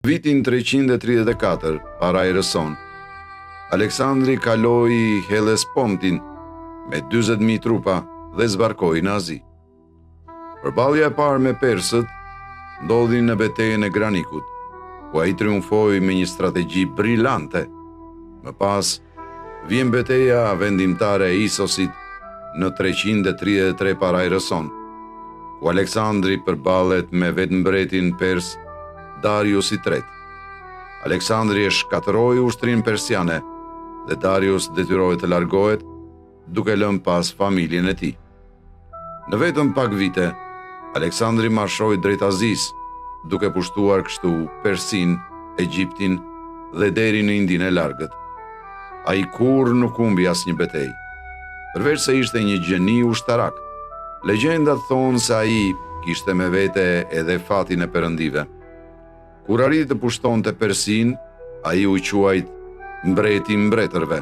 Vitin 334 para erës sonë, Aleksandri kaloi Hellespontin me 40.000 trupa dhe zbarkoi në Azi. Përballja e parë me persët ndodhi në betejën e Granikut, ku ai triumfoi me një strategji brillante. Më pas vjen beteja vendimtare e Isosit në 333 para erës sonë, ku Aleksandri përballet me vetëmbretin pers Darius i III. Aleksandri e shkatërroi ushtrinë persiane dhe Darius detyrohet të largohet, duke lënë pas familjen e tij. Në vetëm pak vite, Aleksandri marshoi drejt Azis, duke pushtuar kështu Persin, Egjiptin dhe deri në Indinë e Largët. Ai kurrë nuk humbi asnjë betejë. Përveç se ishte një gjeni ushtarak, legjendat thonë se ai kishte me vete edhe fatin e perëndive. Kur arriti të pushtonte Persin, ai u quajt mbreti i mbretërve.